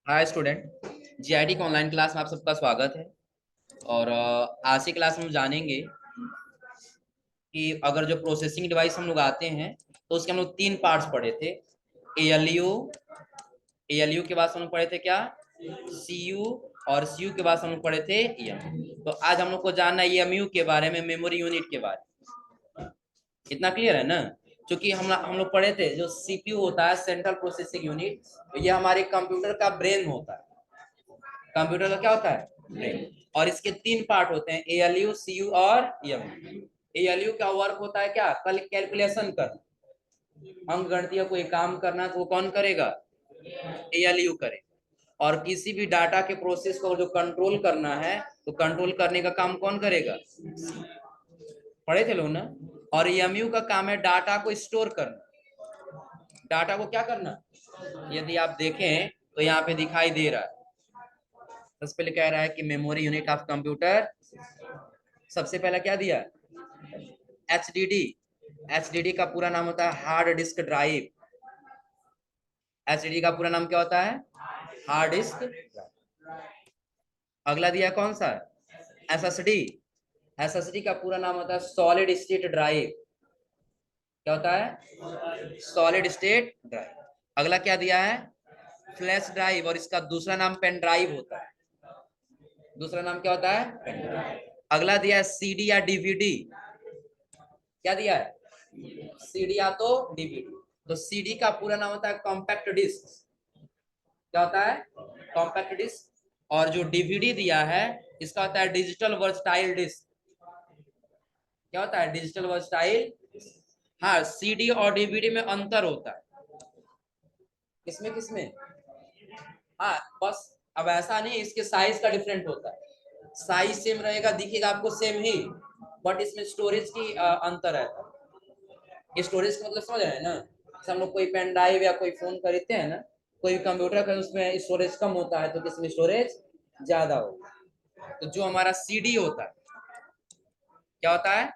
Hi student, GIT के online class में आप सबका स्वागत है। और आज की क्लास में हम जानेंगे कि अगर जो प्रोसेसिंग डिवाइस हम लोग आते हैं तो उसके हम लोग तीन पार्ट्स पढ़े थे। एएलयू, एएलयू के बाद हम लोग पढ़े थे क्या, सीयू, और सीयू के बाद हम लोग पढ़े थे ईएमयू। तो आज हम लोग को जानना है ईएमयू के बारे में, मेमोरी यूनिट के बारे में। इतना क्लियर है ना? क्योंकि हम लोग पढ़े थे जो सीपीयू होता है, सेंट्रल प्रोसेसिंग यूनिट, ये हमारे कंप्यूटर का ब्रेन होता है। कंप्यूटर का क्या होता है? ब्रेन। और इसके तीन पार्ट होते हैं, एएलयू, सीयू और ईएमयू। एएलयू का वर्क होता है क्या, कल कैलकुलेशन करना, अंक गणितीय कोई काम करना तो वो कौन करेगा? एएलयू करेगा। और किसी भी डाटा के प्रोसेस को जो कंट्रोल करना है तो कंट्रोल करने का काम कौन करेगा? पढ़े थे लोग ना? और ईएमयू का काम है डाटा को स्टोर करना। डाटा को क्या करना? यदि आप देखें तो यहाँ पे दिखाई दे रहा है, सबसे पहले कह रहा है कि मेमोरी यूनिट ऑफ कंप्यूटर। सबसे पहला क्या दिया? एचडीडी। एचडीडी का पूरा नाम होता है हार्ड डिस्क ड्राइव। एचडीडी का पूरा नाम क्या होता है? Hard disk. अगला दिया कौन सा? एसएसडी। एसएसडी का पूरा नाम होता है सॉलिड स्टेट ड्राइव। क्या होता है? Solid state drive. अगला क्या दिया है? फ्लैश ड्राइव, और इसका दूसरा नाम पेन ड्राइव होता है। दूसरा नाम क्या होता है? Pen drive. अगला दिया है सीडी या डीवीडी। क्या दिया है? सीडी या तो डीवीडी। तो सीडी का पूरा नाम होता है कॉम्पैक्ट डिस्क। क्या होता है? Compact disc. और जो डीवीडी दिया है इसका होता है डिजिटल वर्सटाइल डिस्क। क्या होता है? Digital versatile. हाँ, सीडी और डीवीडी में अंतर होता है। किसमें किसमें? हाँ बस, अब ऐसा नहीं, इसके साइज का डिफरेंट होता है। साइज सेम रहेगा, दिखेगा आपको सेम ही, बट इसमें स्टोरेज की अंतर रहता है। स्टोरेज का मतलब समझ रहे हैं ना? हम लोग कोई पेन ड्राइव या कोई फोन खरीदते हैं ना, कोई कंप्यूटर का, उसमें स्टोरेज कम होता है तो किसमें स्टोरेज ज्यादा होता है। तो जो हमारा सीडी होता है, क्या होता है?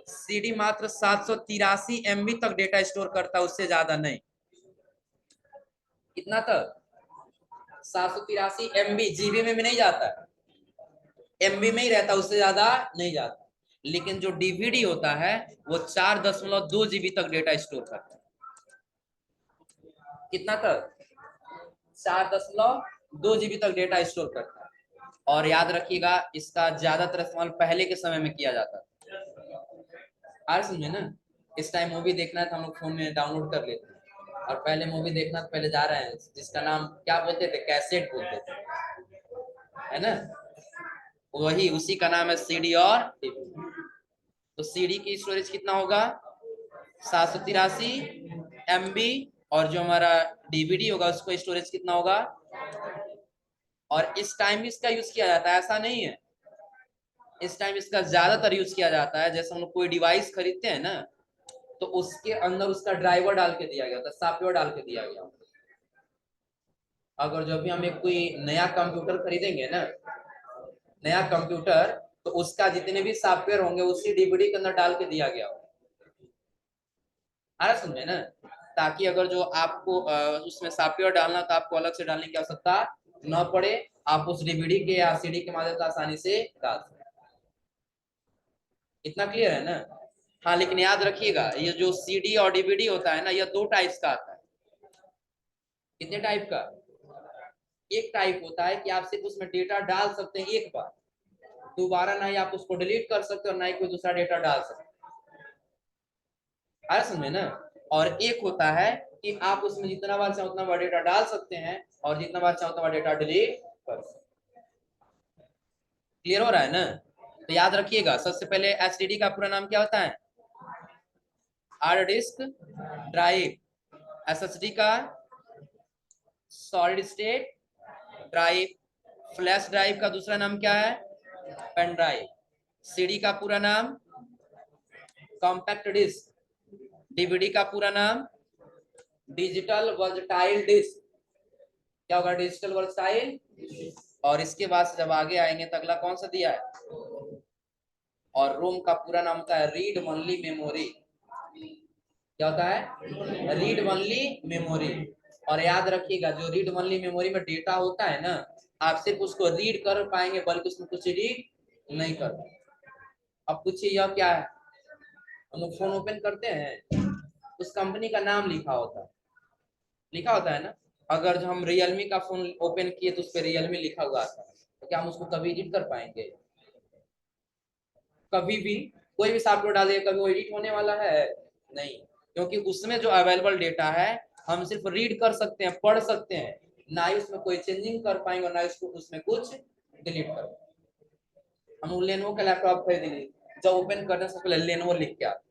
सीडी मात्र 783 MB तक डेटा स्टोर करता है, उससे ज्यादा नहीं। कितना तक? 783 MB। जीबी में भी नहीं जाता, एमबी में ही रहता, उससे ज्यादा नहीं जाता। लेकिन जो डीवीडी होता है वो 4.2 GB तक डेटा स्टोर करता है। कितना तक? 4.2 GB तक डेटा स्टोर करता है। और याद रखिएगा, इसका ज्यादातर इस्तेमाल पहले के समय में किया जाता था। आ समझे ना? इस टाइम मूवी देखना है तो हम लोग फोन में डाउनलोड कर लेते हैं, और पहले मूवी देखना तो पहले जा रहे हैं, जिसका नाम क्या बोलते थे? कैसेट बोलते थे, है ना? वही, उसी का नाम है सीडी और डीवीडी। तो सीडी की स्टोरेज कितना होगा? 783 MB। और जो हमारा डीवीडी होगा उसको स्टोरेज कितना होगा? और इस टाइम इसका यूज किया जाता है, ऐसा नहीं है, इस टाइम इसका ज्यादातर यूज किया जाता है। जैसे हम लोग कोई डिवाइस खरीदते हैं ना, तो उसके अंदर उसका ड्राइवर डाल के दिया गया होता है, सॉफ्टवेयर डाल के दिया गया होता है। अगर जब भी हम एक कोई नया कंप्यूटर खरीदेंगे ना, नया कंप्यूटर, तो उसका जितने भी सॉफ्टवेयर होंगे उसी डीवीडी के अंदर डाल के दिया गया होगा। आ रहा समझे ना? ताकि अगर जो आपको उसमें सॉफ्टवेयर डालना तो आपको अलग से डालने की आवश्यकता न पड़े, आप उस डीवीडी के या सीडी के माध्यम से आसानी से डाल सकते। इतना क्लियर है ना? हाँ, लेकिन याद रखिएगा, ये जो सीडी और डीवीडी होता है ना, ये दो टाइप्स का आता है। कितने टाइप का? एक टाइप होता है कि आप सिर्फ उसमें डेटा डाल सकते हैं एक बार, दोबारा ना ही आप उसको डिलीट कर सकते हो, ना ही कोई दूसरा डेटा डाल सकते। आ समझे ना? और एक होता है कि आप उसमें जितना बार चाहे उतना बार डेटा डाल सकते हैं, और जितना बार चाहे उतना बार डेटा डिलीट कर सकते। क्लियर हो रहा है ना? तो याद रखिएगा, सबसे पहले एचडीडी का पूरा नाम क्या होता है? Hard disk drive. एसएसडी का solid state drive. Flash drive का दूसरा नाम क्या है? Pen drive. सीडी का पूरा नाम कॉम्पैक्ट डिस्क। डीवीडी का पूरा नाम डिजिटल वर्सटाइल डिस्क। क्या होगा? Digital versatile. और इसके बाद जब आगे आएंगे तो अगला कौन सा दिया है? और रोम का पूरा नाम होता है रीड ओनली मेमोरी। क्या होता है? Read only memory. और याद रखिएगा जो रीड ओनली मेमोरी में डेटा होता है ना, आप सिर्फ उसको रीड कर पाएंगे, बल्कि उसमें कुछ रीड नहीं कर पाएंगे। अब पूछिए यह क्या है? हम लोग फोन ओपन करते हैं, उस कंपनी का नाम लिखा होता है ना। अगर जो हम रियलमी का फोन ओपन किए तो उस पर रियलमी लिखा हुआ था, तो क्या हम उसको कभी एडिट कर पाएंगे? कभी भी कोई भी सॉफ्टवेयर डालिए, कभी वो एडिट होने वाला है? नहीं, क्योंकि उसमें जो अवेलेबल डेटा है हम सिर्फ रीड कर सकते हैं, पढ़ सकते हैं, ना ही उसमें कोई चेंजिंग कर पाएंगे और ना ही उसमें कुछ डिलीट कर पाएंगे। हम लेनोवो का लैपटॉप खरीदेंगे, जब ओपन करने से पहले लेनोवो लिख के आता,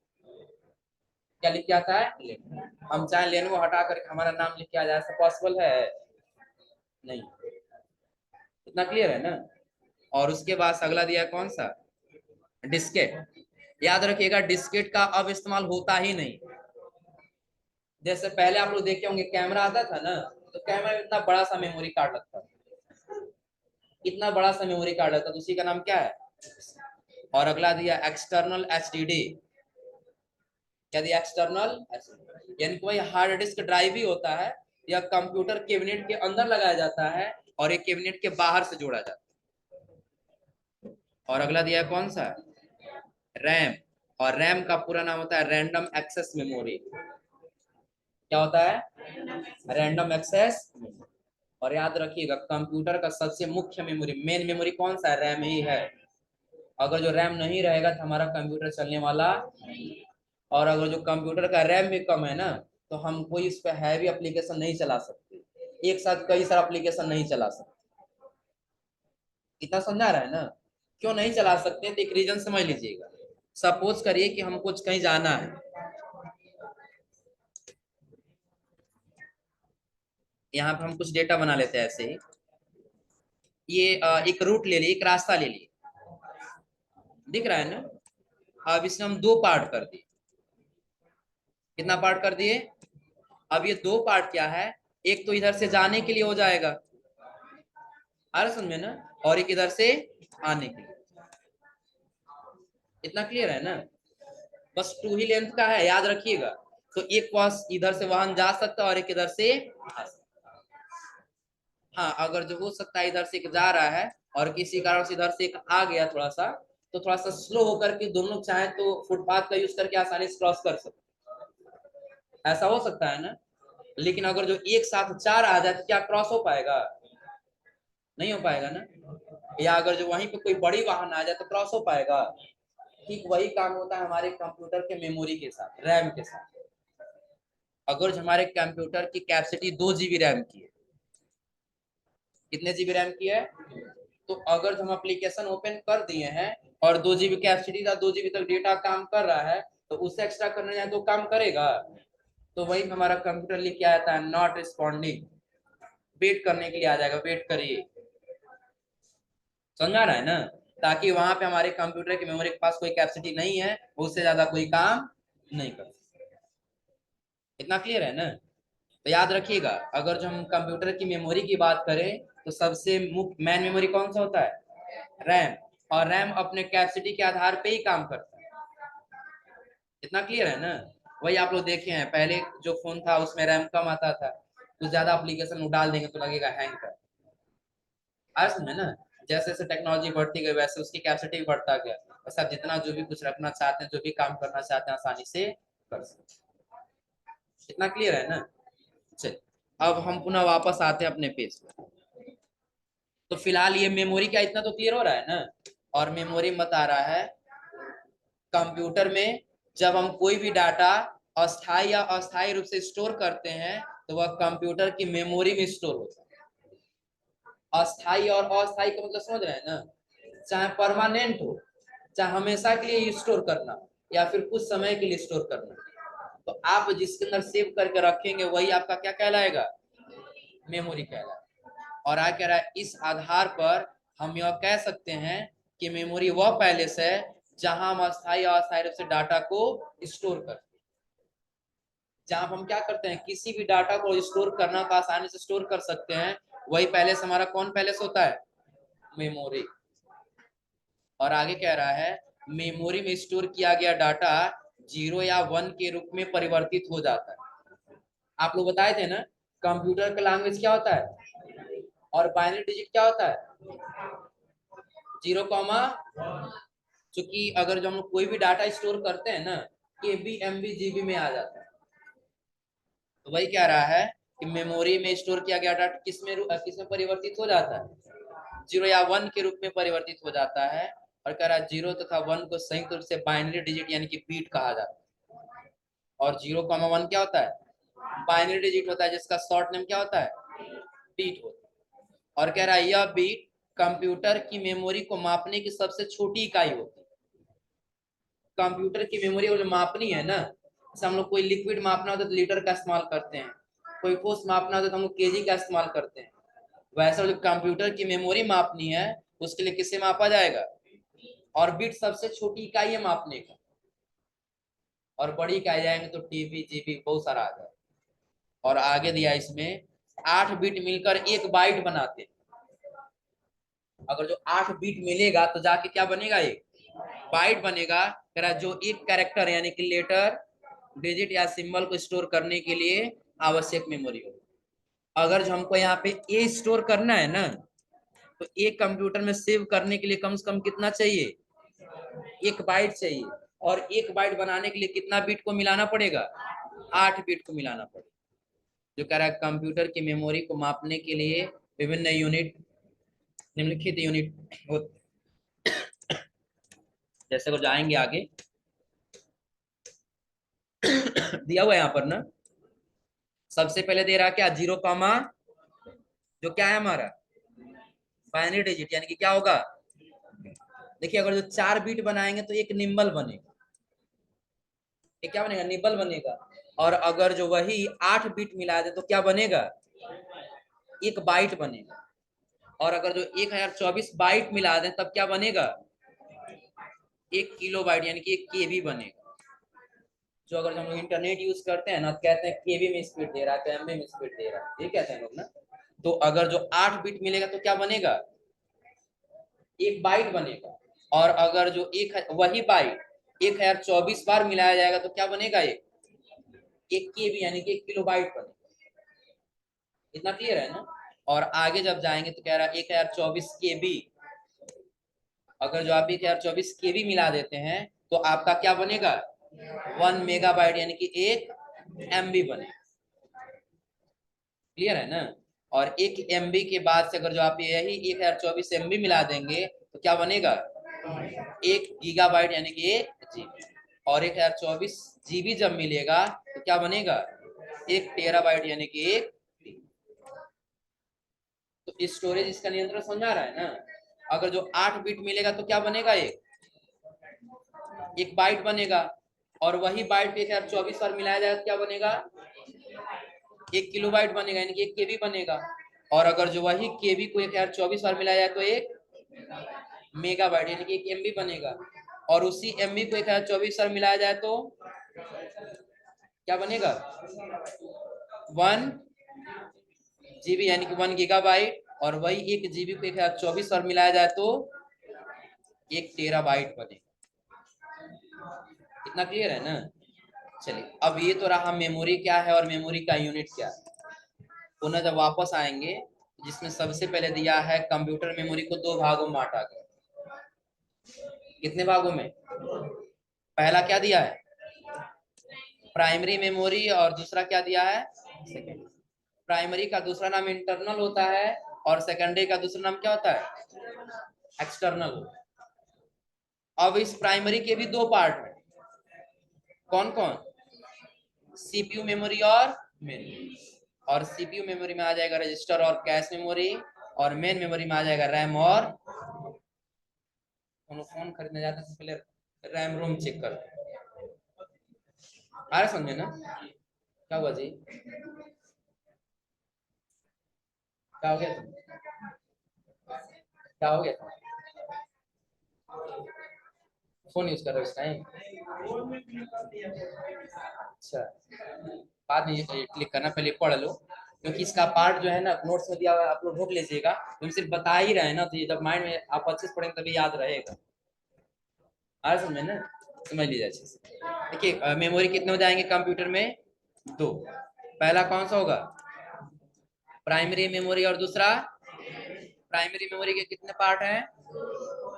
क्या लिख के आता है? लेनोवो। हम चाहे लेनोवो हटा करके हमारा नाम लिख के आ जाए, ऐसा पॉसिबल है? नहीं। इतना क्लियर है ना? और उसके बाद अगला दिया कौन सा? डिस्केट। याद रखिएगा डिस्केट का अब इस्तेमाल होता ही नहीं। जैसे पहले आप लोग देखे होंगे कैमरा आता था ना, तो कैमरा में इतना बड़ा सा मेमोरी कार्ड लगता था, इतना बड़ा सा मेमोरी कार्ड लगता था, उसी का नाम क्या है? और अगला दिया एक्सटर्नल एचडीडी। क्या दिया? एक्सटर्नल एचडीडी, यानी कोई हार्ड डिस्क ड्राइव ही होता है, या कंप्यूटर कैबिनेट के अंदर लगाया जाता है और एक कैबिनेट के बाहर से जोड़ा जाता है। और अगला दिया कौन सा? रैम। और रैम का पूरा नाम होता है रैंडम एक्सेस मेमोरी। क्या होता है? Random access. और याद रखिएगा कंप्यूटर का सबसे मुख्य मेमोरी, मेन मेमोरी कौन सा है? रैम ही है। अगर जो रैम नहीं रहेगा तो हमारा कंप्यूटर चलने वाला नहीं। और अगर जो कंप्यूटर का रैम भी कम है ना, तो हम कोई इस पे हैवी एप्लीकेशन नहीं चला सकते, एक साथ कई सारा एप्लीकेशन नहीं चला सकते। इतना समझा रहा है ना? क्यों नहीं चला सकते? तो एक रीजन समझ लीजिएगा। सपोज करिए कि हम कुछ कहीं जाना है, यहाँ पे हम कुछ डेटा बना लेते हैं ऐसे ही। ये एक रूट ले लिए, एक रास्ता ले लिए, दिख रहा है ना? अब इसमें हम दो पार्ट कर दिए। कितना पार्ट कर दिए? अब ये दो पार्ट क्या है? एक तो इधर से जाने के लिए हो जाएगा, आ रहा समझ में ना, और एक इधर से आने के लिए। इतना क्लियर है ना? बस टू ही लेंथ का है, याद रखिएगा। तो एक पास इधर से वाहन जा सकता है और एक इधर से आ सकता है। हाँ, अगर जो हो सकता है इधर से एक जा रहा है और किसी कारण से इधर से एक आ गया थोड़ा सा, तो थोड़ा सा स्लो होकर के दोनों चाहे तो फुटपाथ का यूज करके आसानी से क्रॉस कर सकते, ऐसा हो सकता है ना? लेकिन अगर जो एक साथ चार आ जाए तो क्या क्रॉस हो पाएगा? नहीं हो पाएगा ना? या अगर जो वहीं पे कोई बड़ी वाहन आ जाए तो क्रॉस हो पाएगा? ठीक वही काम होता है हमारे कंप्यूटर के मेमोरी के साथ, रैम के साथ। अगर जो हमारे कंप्यूटर की कैपेसिटी 2 GB रैम की है, कितने जीबी रैम की है? तो अगर जो हम एप्लीकेशन ओपन कर दिए हैं और 2 GB कैपेसिटी का 2 GB तक डेटा काम कर रहा है, तो उससे एक्स्ट्रा करने जाए तो काम करेगा? तो वही हमारा कंप्यूटर लिख के आता है नॉट रिस्पॉन्डिंग, वेट करने के लिए आ जाएगा, वेट करिए। समझ आ रहा है ना? ताकि वहां पे हमारे कंप्यूटर की मेमोरी के पास कोई कैपेसिटी नहीं है, उससे ज्यादा कोई काम नहीं कर सकता। इतना क्लियर है ना? तो याद रखिएगा अगर जो हम कंप्यूटर की मेमोरी की बात करें तो सबसे मुख्य मेन मेमोरी कौन सा होता है? रैम। और रैम अपने कैपेसिटी के आधार पे ही काम करता है। इतना क्लियर है ना? वही आप लोग देखे हैं, पहले जो फोन था उसमें रैम कम आता था, कुछ ज्यादा एप्लीकेशन डाल देंगे तो लगेगा हैंग कर। आया समझ में ना? जैसे जैसे टेक्नोलॉजी बढ़ती गई वैसे उसकी कैपेसिटी भी बढ़ता गया, बस आप जितना जो भी कुछ रखना चाहते हैं, जो भी काम करना चाहते हैं, आसानी से कर सकते हैं। इतना क्लियर है ना? चलिए अब हम पुनः वापस आते हैं अपने पेज पे। तो फिलहाल ये मेमोरी क्या, इतना तो क्लियर हो रहा है ना? और मेमोरी बता रहा है कंप्यूटर में जब हम कोई भी डाटा अस्थायी या अस्थायी रूप से स्टोर करते हैं तो वह कंप्यूटर की मेमोरी में स्टोर होता है। अस्थायी और अस्थायी का मतलब समझ रहे हैं ना? चाहे परमानेंट हो, चाहे हमेशा के लिए स्टोर करना, या फिर कुछ समय के लिए स्टोर करना, तो आप जिसके अंदर सेव करके रखेंगे वही आपका क्या कहलाएगा? मेमोरी कहलाएगा। और आ कह रहा है इस आधार पर हम यह कह सकते हैं कि मेमोरी वह पैलेस है जहां हम अस्थायी और अस्थायी रूप से डाटा को स्टोर करते हैं। जहां हम क्या करते हैं, किसी भी डाटा को स्टोर करना को आसानी से स्टोर कर सकते हैं, वही पैलेस हमारा कौन पैलेस होता है? मेमोरी। और आगे कह रहा है मेमोरी में स्टोर किया गया डाटा 0 या 1 के रूप में परिवर्तित हो जाता है। आप लोग बताए थे ना कंप्यूटर का लैंग्वेज क्या होता है, और बाइनरी डिजिट क्या होता है, 0, चूंकि अगर जो हम लोग कोई भी डाटा स्टोर करते हैं ना, केबी एमबी जीबी में आ जाता है। तो वही कह रहा है कि मेमोरी में स्टोर किया गया डाटा किसमें परिवर्तित हो जाता है, 0 या 1 के रूप में परिवर्तित हो जाता है। और कह रहा है 0 तथा 1 को संयुक्त रूप से बाइनरी डिजिट यानी कि बीट कहा जाता है। और 0, 1 क्या होता है, बाइनरी डिजिट होता है, जिसका शॉर्ट नेम क्या होता है, बीट होता है। और कह रहा है यह बीट कंप्यूटर की मेमोरी को मापने की सबसे छोटी इकाई होती है। कंप्यूटर की मेमोरी को जो मापनी है ना, जैसे हम लोग कोई लिक्विड मापना होता है तो लीटर का इस्तेमाल करते हैं, कोई ठोस मापना होता है तो हम लोग केजी का इस्तेमाल करते हैं। वैसे जो कंप्यूटर की मेमोरी मापनी है उसके लिए किससे मापा जाएगा, और बिट सबसे छोटी इकाई है मापने का, और बड़ी इकाई जाएंगे तो टीबी जीबी बहुत सारा आ जाएगा। और आगे दिया इसमें 8 बिट मिलकर 1 बाइट बनाते हैं। अगर जो 8 बिट मिलेगा तो जाके क्या बनेगा, एक बाइट बनेगा। कह रहा जो एक कैरेक्टर यानी कि लेटर, डिजिट या सिंबल को स्टोर करने के लिए आवश्यक मेमोरी हो। अगर जो हमको यहाँ पे ए स्टोर करना है ना, तो एक कंप्यूटर में सेव करने के लिए कम से कम कितना चाहिए, 1 बाइट चाहिए। और 1 बाइट बनाने के लिए कितना बिट को मिलाना पड़ेगा, 8 बिट को मिलाना पड़ेगा। जो कह रहा है कंप्यूटर की मेमोरी को मापने के लिए विभिन्न यूनिट, निम्नलिखित यूनिट जैसे को जाएंगे आगे दिया हुआ है यहाँ पर ना। सबसे पहले दे रहा क्या, 0, जो क्या है हमारा बाइनरी डिजिट, यानी कि क्या होगा, देखिए अगर जो 4 बिट बनाएंगे तो एक निम्बल बनेगा, ये क्या बनेगा, निबल बनेगा। और अगर जो वही 8 बिट मिला दे तो क्या बनेगा, 1 बाइट बनेगा। और अगर जो 1024 बाइट मिला दे तब क्या बनेगा, 1 किलो बाइट यानी कि 1 केबी बनेगा। जो अगर हम लोग इंटरनेट यूज करते हैं ना, तो कहते हैं केबी में स्पीड दे रहा है, तो एमबी में स्पीड दे रहा है, ये कहते हैं लोग ना। तो अगर जो 8 बिट मिलेगा तो क्या बनेगा, 1 बाइट बनेगा। और अगर जो वही बाइट 1024 बार मिलाया जाएगा तो क्या बनेगा, 1 केबी यानी कि 1 किलो बाइट बनेगा। इतना क्लियर है ना। और आगे जब जाएंगे तो कह रहा है 1024 केबी, अगर जो आप 1024 केबी मिला देते हैं तो आपका क्या बनेगा, 1 मेगाबाइट यानी कि 1 एमबी बनेगा। क्लियर है ना। और 1 एमबी के बाद से अगर जो आप यही 1024 एमबी मिला देंगे तो क्या बनेगा, 1 गीगाबाइट यानी कि 1 जीबी। और 1024 जीबी जब मिलेगा तो क्या बनेगा, 1 टेराबाइट यानी कि 1। तो स्टोरेज इसका नियंत्रण समझा रहा है ना। अगर जो 8 बिट मिलेगा तो क्या बनेगा, एक बाइट बनेगा। और वही बाइट पे 1024 बार मिलाया जाए तो क्या बनेगा, 1 किलो बाइट बनेगा यानी कि 1 केबी बनेगा। और अगर जो वही केबी को 1024 बार मिलाया जाए तो 1 मेगाबाइट यानी कि 1 एमबी बनेगा। और उसी एमबी को 1024 बार मिलाया जाए तो क्या बनेगा, 1 जीबी यानी कि 1 गीगाबाइट। और वही 1 जीबी को 1024 बार मिलाया जाए तो 1 टेराबाइट बनेगा। इतना क्लियर है ना। चलिए अब ये तो रहा मेमोरी क्या है और मेमोरी का यूनिट क्या है। पुनः जब वापस आएंगे, जिसमें सबसे पहले दिया है कंप्यूटर मेमोरी को 2 भागों में बांटा गया। कितने भागों में, पहला क्या दिया है, प्राइमरी मेमोरी, और दूसरा क्या दिया है, सेकेंडरी। प्राइमरी का दूसरा नाम इंटरनल होता है और सेकेंडरी का दूसरा नाम क्या होता है, एक्सटर्नल होता है। अब इस प्राइमरी के भी 2 पार्ट है, कौन कौन, सीपीयू मेमोरी और मेन। और सीपीयू मेमोरी में आ जाएगा रजिस्टर और कैश मेमोरी, और मेन मेमोरी में आ जाएगा रैम और, फोन खरीदने जाते हैं पहले रैम रोम चेक करते हैं। आ रहा समझे ना, क्या हुआ जी, क्या हो गया तुम, क्या हो गया, फोन यूज कर रहे हो इस टाइम, अच्छा बाद में क्लिक करना, पहले पढ़ लो। क्योंकि इसका पार्ट जो है ना नोट्स में दिया हुआ है, आप लोग ढूंढ लीजिएगा। तो सिर्फ बता ही रहे हैं ना, तो ये जब माइंड में आप अच्छे से पढ़ेंगे तभी याद रहेगा। आ रहा समझे ना, समझ लीजिए अच्छे से। देखिए मेमोरी कितने हो जाएंगे कंप्यूटर में, 2। पहला कौन सा होगा, प्राइमरी मेमोरी और दूसरा प्राइमरी मेमोरी के कितने पार्ट हैं?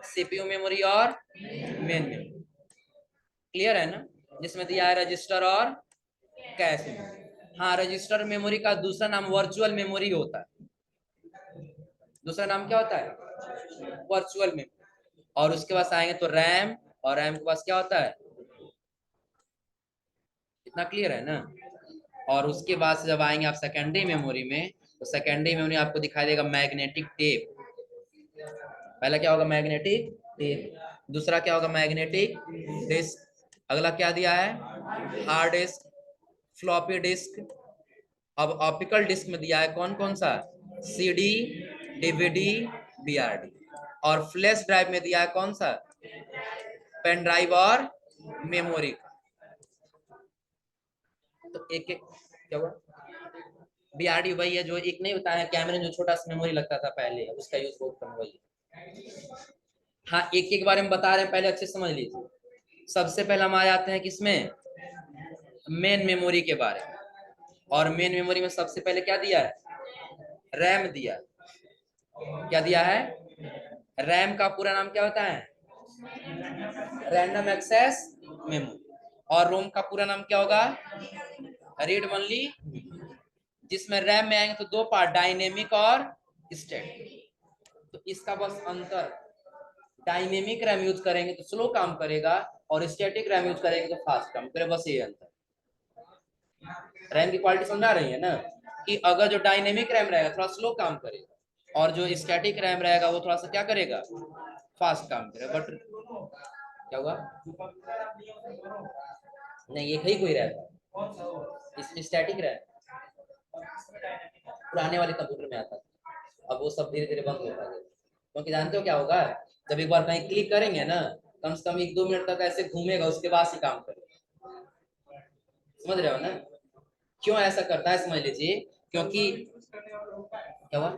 सीपीयू मेमोरी और मेन मेमोरी। क्लियर है ना? जिसमें दिया है रजिस्टर और कैश मेमोरी। हाँ, रजिस्टर मेमोरी का दूसरा नाम वर्चुअल मेमोरी होता है। दूसरा नाम क्या होता है? Virtual memory. और उसके पास आएंगे तो रैम, और रैम के पास क्या होता है? इतना क्लियर है ना? और उसके बाद से जब आएंगे आप सेकेंडरी मेमोरी में, तो सेकेंडरी मेमोरी आपको दिखाई देगा मैग्नेटिक टेप। पहला क्या होगा? Magnetic tape. दूसरा क्या होगा? Magnetic disk. अगला क्या दिया है? Hard disk, floppy disk. अब ऑप्टिकल डिस्क में दिया है कौन कौन सा? CD, DVD, BRD. और फ्लैश ड्राइव में दिया है कौन सा? पेन ड्राइव और मेमोरी। तो एक एक क्या हुआ? बीआरडी वही है जो एक नहीं होता है कैमरे में जो छोटा सा मेमोरी लगता था पहले, उसका यूज बहुत कम, वही। हाँ, एक एक बारे में बता रहे हैं, पहले अच्छे समझ लीजिए। सबसे पहले हम आ जाते हैं किसमें? मेन मेमोरी के बारे में। और मेन मेमोरी में सबसे पहले क्या दिया है? रैम दिया। क्या दिया है? रैम का पूरा नाम क्या होता है? Random access memory. और रोम का पूरा नाम क्या होगा? Read only. जिसमें रैम में आएंगे तो दो पार्ट, डायनेमिक और स्टैटिक। तो इसका बस अंतर, डायनेमिक रैम यूज करेंगे तो स्लो काम करेगा, और स्टैटिक रैम यूज करेंगे तो फास्ट काम करेगा, बस ये अंतर। रैम की क्वालिटी समझा रही है ना? कि अगर जो डायनेमिक रैम रहेगा थोड़ा स्लो काम करेगा, और जो स्टैटिक रैम रहेगा वो थोड़ा सा क्या करेगा? फास्ट काम करेगा। बट क्या हुआ? नहीं, एक ही कोई रैम इसमें स्टैटिक रैम पुराने वाले कंप्यूटर में आता था। अब वो सब धीरे धीरे बंद होता गया, क्योंकि जानते हो क्या होगा? जब एक बार कहीं क्लिक करेंगे ना, कम से कम 1-2 मिनट तक ऐसे घूमेगा, उसके बाद ही काम करेगा। समझ रहे हो ना? क्यों ऐसा करता है समझ लीजिए। क्योंकि क्या हुआ?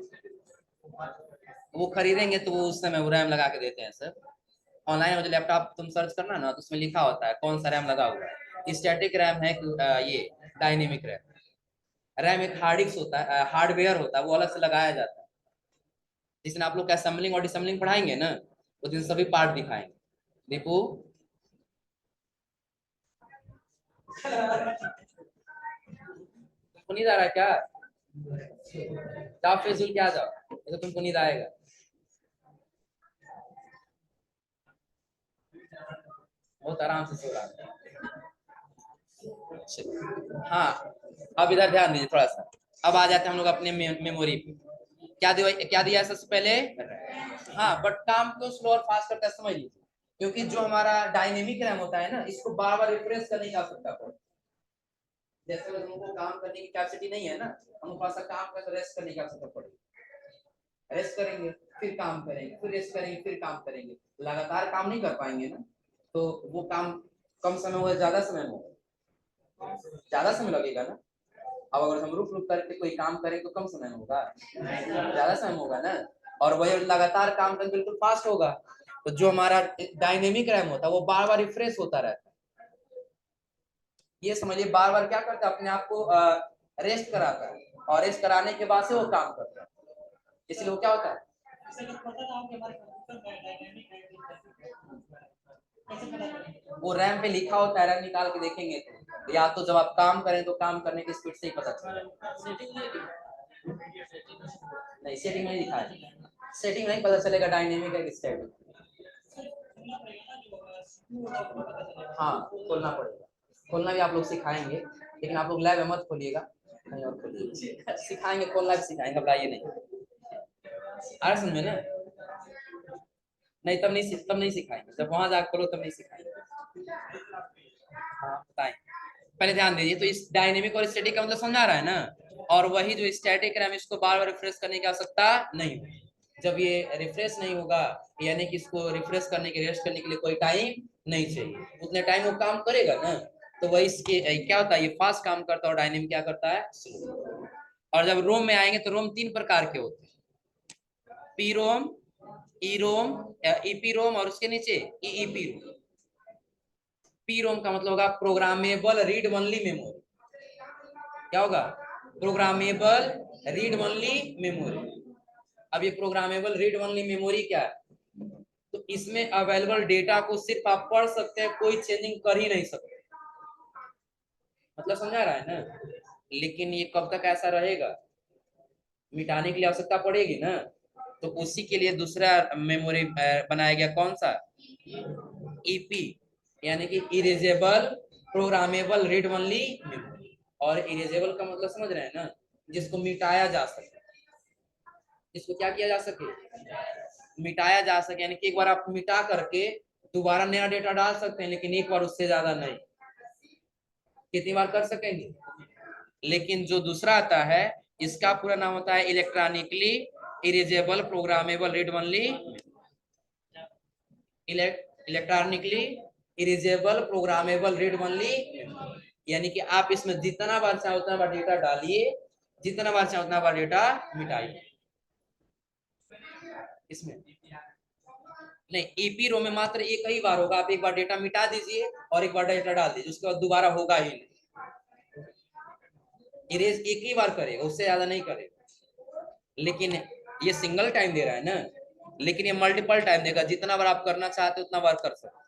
वो खरीदेंगे तो वो उस समय वो रैम लगा के देते हैं सर। ऑनलाइन में जो लैपटॉप तुम सर्च करना ना, तो उसमें लिखा होता है कौन सा रैम लगा हुआ है। स्टैटिक रैम है ये डायनेमिक रैम। रैम एक हार्ड डिस्क होता है, हार्डवेयर होता है, वो अलग से लगाया जाता है। जिस दिन आप लोग का असेंबलिंग और डिसेंबलिंग पढ़ाएंगे ना, उस दिन सभी पार्ट दिखाएंगे। दीपू, तुमको नींद आ रहा है क्या? जाओ फिजूल क्या जाओ, तो तुमको नींद आएगा। बहुत आराम से सो रहा है। हाँ, अब इधर ध्यान दीजिए थोड़ा सा। अब आ जाते हैं हम लोग अपने मेमोरी पे। क्या दिया है सबसे पहले? हाँ, बट काम क्यों स्लो और फास्ट करता है समझ लीजिए। क्योंकि जो हमारा डायनेमिक रैम होता है ना, इसको बार बार रिफ्रेश करने की आवश्यकता पड़ती है। जैसे हमको काम करने की कैपेसिटी नहीं है ना, हमको थोड़ा सा काम कर रेस्ट करने की आवश्यकता पड़ेगी। रेस्ट करेंगे, फिर काम करेंगे, फिर रेस्ट करेंगे, फिर काम करेंगे, लगातार काम नहीं कर पाएंगे ना। तो वो काम कम समय होगा, ज्यादा समय में होगा? ज्यादा समय लगेगा ना। अब अगर हम रुक रुक करके कोई काम करें तो कम समय में होगा, ज्यादा समय में होगा ना। और वही लगातार काम करें बिल्कुल फास्ट होगा। तो जो हमारा डायनेमिक रैम होता है वो बार बार रिफ्रेश होता रहता है। ये समझिए, बार बार क्या करता है? अपने आप को रेस्ट कराता है, और रेस्ट कराने के बाद से वो काम करता है। इसलिए वो क्या होता है? वो रैम पे लिखा होता है, रैम निकाल के देखेंगे तो या तो जब आप काम करें तो काम करने की स्पीड से ही पता चलेगा। नहीं, सेटिंग नहीं दिखा है। सेटिंग नहीं पता चलेगा डायनेमिक है कि स्टैटिक। हाँ, खोलना पड़ेगा। खोलना भी आप लोग सिखाएंगे, लेकिन आप लोग लैब में मत खोलिएगा, कहीं और खोलिए। सिखाएंगे, खोलना भी सिखाएंगे, घबराइए नहीं। आ समझ में ना? नहीं, तब नहीं सिखाएंगे, जब वहां जाकर खोलो तब नहीं सिखाएंगे। हाँ, बताएं। पहले ध्यान दीजिए, तो इस डायनेमिक और स्टैटिक का मतलब समझा रहा है ना? और वही जो स्टैटिक रैम, इसको बार बार रिफ्रेश करने की आवश्यकता नहीं होगी। जब ये रिफ्रेश नहीं होगा, यानी कि इसको रिफ्रेश करने के, रेस्ट करने के लिए कोई टाइम नहीं चाहिए, उतने टाइम वो काम करेगा ना। तो वही इसके क्या होता है? ये फास्ट काम करता है, और डायनेमिक क्या करता है? स्लो। और जब रोम में आएंगे तो रोम 3 प्रकार के होते हैं। पी रोम, ई रोम, ईपी रोम, और उसके नीचे ईईपी रोम। पी रोम का मतलब होगा प्रोग्रामेबल रीड ओनली मेमोरी। क्या होगा? Programmable read only memory. अब ये प्रोग्रामेबल रीड ओनली मेमोरी क्या है? तो इसमें अवेलेबल डेटा को सिर्फ आप पढ़ सकते हैं, कोई चेंजिंग कर ही नहीं सकते। मतलब समझा रहा है ना? लेकिन ये कब तक ऐसा रहेगा? मिटाने के लिए आवश्यकता पड़ेगी ना, तो उसी के लिए दूसरा मेमोरी बनाया गया, कौन सा? ईपी, यानी कि erasable programmable read only memory. और इरेजेबल का मतलब समझ रहे हैं ना? जिसको मिटाया जा सके, जिसको क्या किया जा सके? मिटाया जा सके, यानी कि एक बार आप मिटा करके दोबारा नया डेटा डाल सकते हैं, लेकिन एक बार उससे ज्यादा नहीं। कितनी बार कर सकेंगे? लेकिन जो दूसरा आता है, इसका पूरा नाम होता है electronically erasable programmable read only, electronically erasable programmable read only. यानी कि आप इसमें जितना बार चाहे उतना बार डेटा डालिए, जितना बार चाहे उतना बार डेटा मिटाइए। इसमें नहीं, ईपी रो में मात्र एक ही बार होगा। आप एक बार डेटा मिटा दीजिए और एक बार डेटा डाल दीजिए, उसके बाद दोबारा होगा ही नहीं। इरेज एक ही बार करेगा, उससे ज्यादा नहीं करेगा। लेकिन ये सिंगल टाइम दे रहा है ना, लेकिन ये मल्टीपल टाइम देगा, जितना बार आप करना चाहते हो उतना बार कर सकते।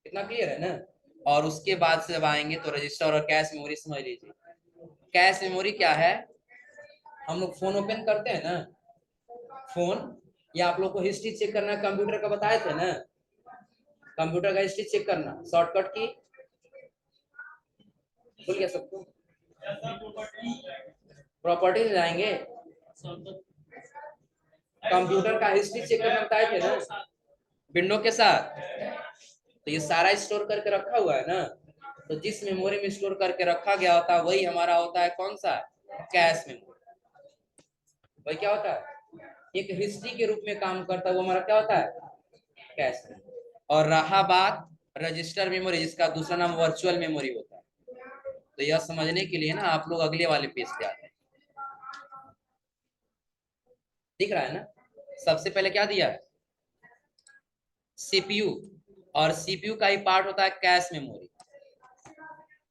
इतना क्लियर है ना? और उसके बाद से जब आएंगे तो रजिस्टर और कैश मेमोरी समझ लीजिए। कैश मेमोरी क्या है? हम लोग फोन ओपन करते हैं ना, फोन, या आप लोग को हिस्ट्री चेक करना कंप्यूटर का बताए थे ना, कंप्यूटर का हिस्ट्री चेक करना शॉर्टकट की भूल गया सबको? प्रॉपर्टीज जाएंगे, कंप्यूटर का हिस्ट्री चेक करना बताए थे ना, विंडो के साथ। तो ये सारा स्टोर करके रखा हुआ है ना, तो जिस मेमोरी में स्टोर करके रखा गया होता है वही हमारा होता है कौन सा? Cache memory. वही क्या होता है? एक हिस्ट्री के रूप में काम करता है, वो हमारा क्या होता है? Cache memory. और रहा बात रजिस्टर मेमोरी, जिसका दूसरा नाम वर्चुअल मेमोरी होता है। तो यह समझने के लिए ना आप लोग अगले वाले पेज पे आते हैं। दिख रहा है ना? सबसे पहले क्या दिया है? सीपीयू। और सीपीयू का ही पार्ट होता है कैश मेमोरी।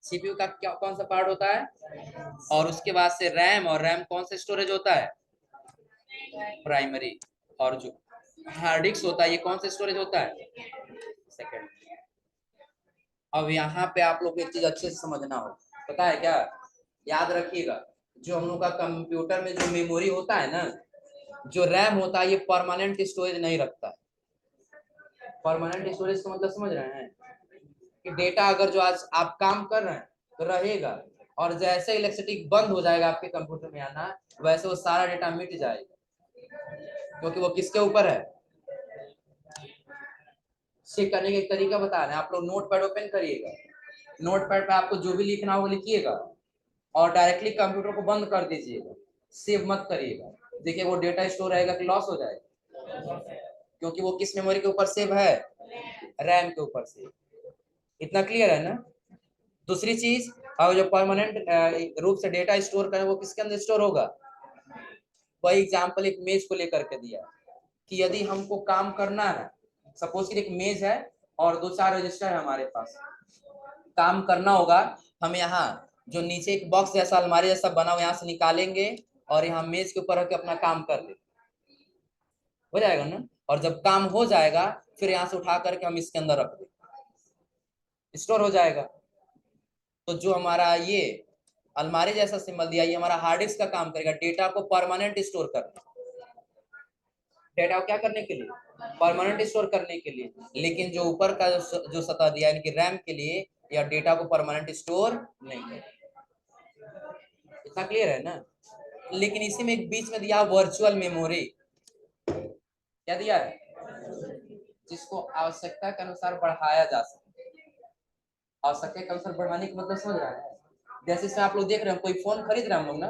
सीपीयू का क्या कौन सा पार्ट होता है? और उसके बाद से रैम, और रैम कौन सा स्टोरेज होता है? प्राइमरी। और जो हार्ड डिस्क होता है ये कौन सा स्टोरेज होता है? सेकेंडरी। अब यहाँ पे आप लोग को एक चीज अच्छे से समझना हो, पता है क्या? याद रखिएगा, जो हम लोग का कंप्यूटर में जो मेमोरी होता है ना, जो रैम होता है, ये परमानेंट स्टोरेज नहीं रखता है। परमानेंट स्टोरेज का मतलब समझ रहे हैं? कि डेटा अगर जो आज आप काम कर रहे हैं तो रहेगा, और जैसे इलेक्ट्रिसिटी बंद हो जाएगा आपके कंप्यूटर में आना, वैसे वो सारा डेटा मिट जाएगा। क्योंकि वो किसके ऊपर है? चेक करने का एक तरीका बता रहे हैं, आप लोग नोट पैड ओपन करिएगा, नोट पैड पे आपको जो भी लिखना हो लिखिएगा, और डायरेक्टली कंप्यूटर को बंद कर दीजिएगा, सेव मत करिएगा। देखिए वो डेटा स्टोर रहेगा कि लॉस हो जाएगा? क्योंकि वो किस मेमोरी के ऊपर सेव है? रैम के ऊपर सेव। इतना क्लियर है ना? दूसरी चीज, और जो परमानेंट रूप से डेटा स्टोर करें वो किसके अंदर स्टोर होगा? वही एग्जांपल एक मेज को लेकर के दिया कि यदि हमको काम करना है, सपोज कि एक मेज है और दो चार रजिस्टर है हमारे पास, काम करना होगा, हम यहाँ जो नीचे एक बॉक्स जैसा अलमारी जैसा बना हुआ यहाँ से निकालेंगे और यहाँ मेज के ऊपर रख के अपना काम कर ले, हो जाएगा ना? और जब काम हो जाएगा फिर यहाँ से उठा करके हम इसके अंदर रख दें, स्टोर हो जाएगा। तो जो हमारा ये अलमारी जैसा सिंबल दिया, ये हमारा हार्ड डिस्क का काम करेगा, डेटा को परमानेंट स्टोर करने, डेटा को क्या करने के लिए? परमानेंट स्टोर करने के लिए। लेकिन जो ऊपर का जो सतह दिया है, रैम के लिए, या डेटा को परमानेंट स्टोर नहीं करेगा। इतना क्लियर है ना? लेकिन इसी में एक बीच में दिया वर्चुअल मेमोरी। क्या दिया है? जिसको आवश्यकता के अनुसार बढ़ाया जा सके। आवश्यकता के अनुसार बढ़ाने का मतलब समझ रहा है? जैसे इसमें आप लोग देख रहे हैं, कोई फोन खरीद रहे हैं हम लोग ना,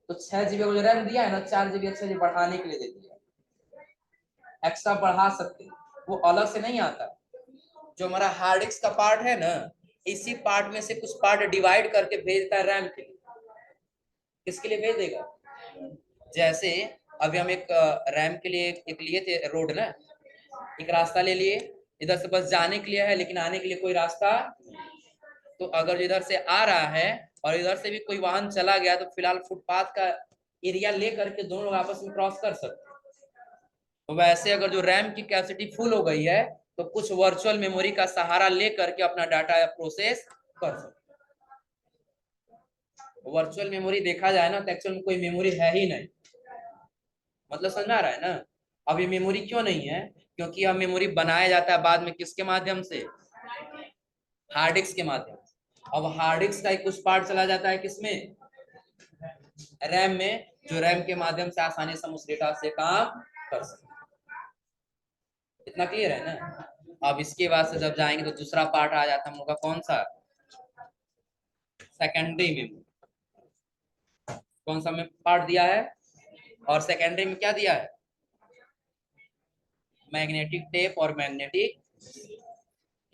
तो 6 GB को जो रैम दिया है ना, 4 GB एक्स्ट्रा बढ़ाने के लिए दे दिया, एक्स्ट्रा बढ़ा सकते हैं, वो अलग से नहीं आता। जो हमारा हार्ड डिस्क का पार्ट है ना, इसी पार्ट में से कुछ पार्ट डिवाइड करके भेजता है रैम के लिए। किसके लिए भेज देगा? जैसे अभी हम एक रैम के लिए एक लिए थे रोड ना, एक रास्ता ले लिए, इधर से बस जाने के लिए है, लेकिन आने के लिए कोई रास्ता नहीं। तो अगर इधर से आ रहा है और इधर से भी कोई वाहन चला गया तो फिलहाल फुटपाथ का एरिया ले करके दोनों लोग आपस में क्रॉस कर सकते हैं। तो वैसे अगर जो रैम की कैपेसिटी फुल हो गई है तो कुछ वर्चुअल मेमोरी का सहारा ले करके अपना डाटा प्रोसेस कर सकते। वर्चुअल मेमोरी देखा जाए ना तो एक्चुअल में कोई मेमोरी है ही नहीं, मतलब समझ में आ रहा है ना। अब ये मेमोरी क्यों नहीं है, क्योंकि अब मेमोरी बनाया जाता है बाद में किसके माध्यम से, हार्ड डिस्क के माध्यम से। अब हार्ड डिस्क का कुछ पार्ट चला जाता है किसमें, रैम में, जो रैम के माध्यम से आसानी से हम उस डेटा से काम कर सकते। इतना क्लियर है ना। अब इसके बाद से जब जाएंगे तो दूसरा पार्ट आ जाता है हम लोग का, कौन सा, सेकेंडरी मेमोरी। कौन सा में पार्ट दिया है, और सेकेंडरी में क्या दिया है, मैग्नेटिक टेप और मैग्नेटिक।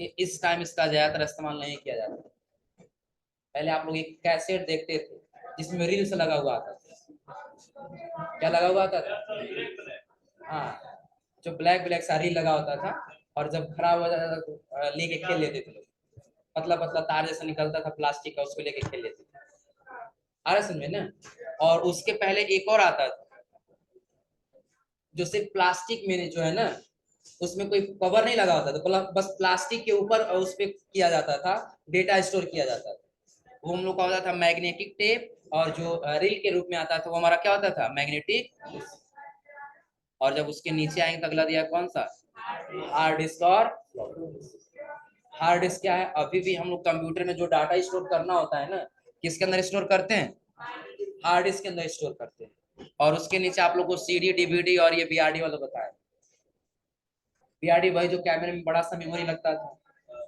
इस टाइम इसका ज्यादातर इस्तेमाल नहीं किया जाता। पहले आप लोग एक कैसेट देखते थे जिसमें रील्स लगा हुआ था, क्या लगा हुआ था, हाँ, जो ब्लैक ब्लैक सा रील लगा होता था, और जब खराब हो जाता था तो लेके खेल लेते थे लोग। पतला पतला तार जैसा निकलता था प्लास्टिक का, उसको लेके खेल लेते थे। आ रहा समझ में ना। और उसके पहले एक और आता था जो सिर्फ प्लास्टिक में जो है ना, उसमें कोई कवर नहीं लगा होता था, बस प्लास्टिक के ऊपर उस पर किया जाता था, डेटा स्टोर किया जाता था। वो हम लोग का होता था मैग्नेटिक टेप, और जो रील के रूप में आता था वो हमारा क्या होता था, मैग्नेटिक। और जब उसके नीचे आएंगे तो अगला दिया कौन सा, हार्ड डिस्क और हार्ड डिस्क क्या है, अभी भी हम लोग कंप्यूटर में जो डाटा स्टोर करना होता है ना, किसके अंदर स्टोर करते हैं, हार्ड डिस्क के अंदर स्टोर करते हैं। और उसके नीचे आप लोग को सीडी डीवीडी और ये बीआरडी वाला बताया। बीआरडी वही जो कैमरे में बड़ा सा मेमोरी लगता था,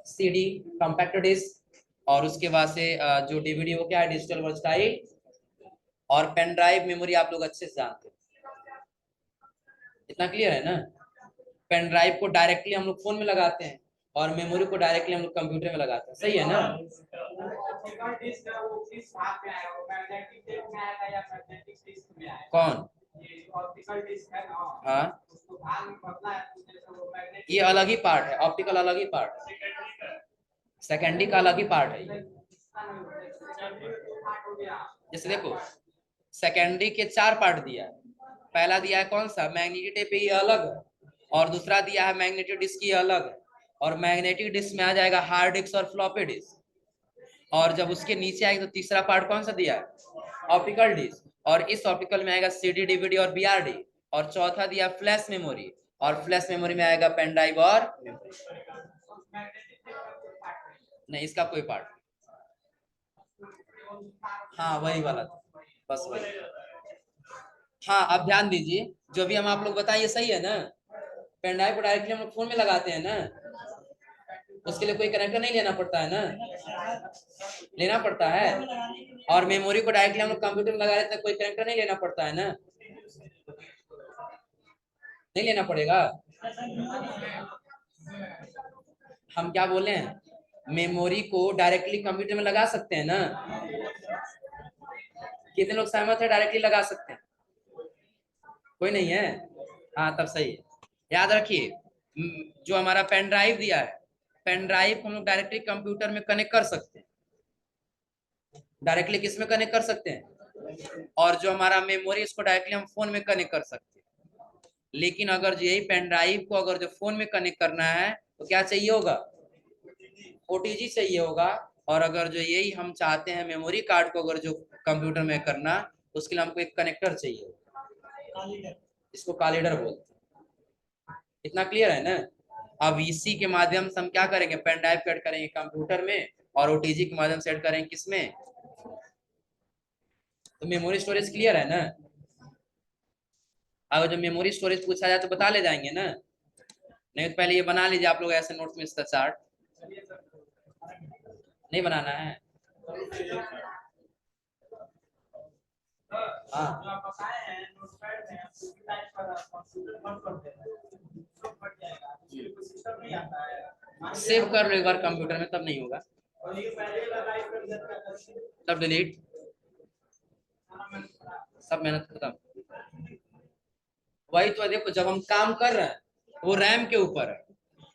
सीडी कॉम्पैक्ट डिस्क, और उसके बाद से जो डीवीडी वो क्या है, डिजिटल वर्सटाइल, और पेन ड्राइव मेमोरी आप लोग अच्छे से जानते हैं। इतना क्लियर है ना। पेन ड्राइव को डायरेक्टली हम लोग फोन में लगाते हैं, और मेमोरी को डायरेक्टली हम लोग कंप्यूटर में लगाते हैं, सही है ना। कौन, हाँ, ये अलग ही पार्ट है, ऑप्टिकल अलग ही पार्ट है, सेकेंडरी का अलग ही पार्ट है। जैसे देखो, सेकेंडरी के 4 पार्ट दिया है। पहला दिया है कौन सा, मैग्नेटिक टेप, ये अलग है, और दूसरा दिया है मैग्नेटिक डिस्क, ये अलग है, और मैग्नेटिक डिस्क में आ जाएगा हार्ड डिस्क और फ्लॉपी डिस्क। और जब उसके नीचे आएगा तो तीसरा पार्ट कौन सा दिया है, ऑप्टिकल डिस्क, और इस ऑप्टिकल में आएगा सीडी डीवीडी और बीआरडी। और चौथा दिया फ्लैश मेमोरी, और फ्लैश मेमोरी में आएगा पेन ड्राइव और नहीं, इसका कोई पार्ट, हाँ वही वाला था, बस वही। हाँ अब ध्यान दीजिए, जो भी हम आप लोग बताएं ये सही है ना। पेन ड्राइव को डायरेक्टली हम लोग फोन में लगाते हैं ना, उसके लिए कोई कनेक्टर नहीं लेना पड़ता है ना, लेना पड़ता है। और मेमोरी को डायरेक्टली हम लोग कंप्यूटर में लगा लेते हैं, कोई कनेक्टर नहीं लेना पड़ता है ना, नहीं लेना पड़ेगा। हम क्या बोले हैं, मेमोरी को डायरेक्टली कंप्यूटर में लगा सकते हैं ना। कितने लोग सहमत है डायरेक्टली लगा सकते हैं, कोई नहीं है, हाँ तब सही है। याद रखिए, जो हमारा पेन ड्राइव दिया है, पेन ड्राइव को हम लोग डायरेक्टली कंप्यूटर में कनेक्ट कर सकते हैं, डायरेक्टली किस में कनेक्ट कर सकते हैं, और जो हमारा मेमोरी इसको डायरेक्टली हम फोन में कनेक्ट कर सकते हैं। लेकिन अगर यही पेन ड्राइव को अगर जो फोन में कनेक्ट करना है तो क्या चाहिए होगा, ओटीजी चाहिए होगा। और अगर जो यही हम चाहते हैं मेमोरी कार्ड को अगर जो कंप्यूटर में करना, तो उसके लिए हमको एक कनेक्टर चाहिए, इसको कॉलिडर बोलते हैं। इतना क्लियर है ना। अब इसी के माध्यम से हम क्या करेंगे, पेन ड्राइव को ऐड करेंगे कंप्यूटर में, और ओटीजी के माध्यम से ऐड करेंगे किसमें, तो मेमोरी स्टोरेज क्लियर है ना। अगर जो मेमोरी स्टोरेज पूछा जाए तो बता ले जाएंगे ना, नहीं तो पहले ये बना लीजिए आप लोग ऐसे नोट्स में इसका चार्ट, नहीं बनाना है, हाँ सेव कर लो एक बार कंप्यूटर में, तब नहीं होगा, तब डिलीट, सब मेहनत खत्म। वही तो देखो, जब हम काम कर रहे हैं वो रैम के ऊपर है,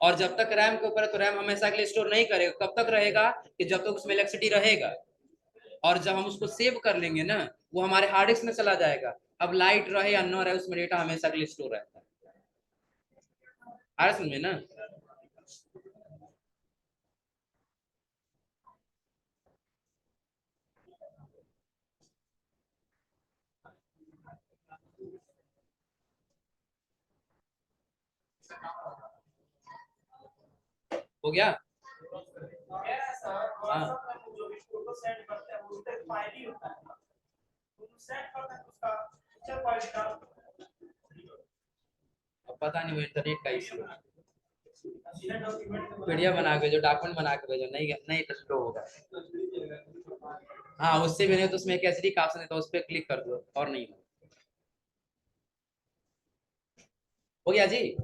और जब तक रैम के ऊपर है तो रैम हमेशा के लिए स्टोर नहीं करेगा। कब तक रहेगा कि जब तक उसमें इलेक्ट्रिसिटी रहेगा। और जब हम उसको सेव कर लेंगे ना, वो हमारे हार्ड डिस्क में चला जाएगा। अब लाइट रहे या न रहे, उसमें डेटा हमेशा के लिए स्टोर रहता है। आ रहा समझ में ना? हो गया? हाँ, अब पता नहीं वो इंटरनेट का इशू है। पीडीएफ बना के भेजो, डॉक्यूमेंट बना के भेजो, नहीं नहीं तो स्लो होगा। हाँ, उससे भी नहीं तो उसमें एक एचडी का ऑप्शन है, तो उस पर क्लिक कर दो और नहीं हो गया जी।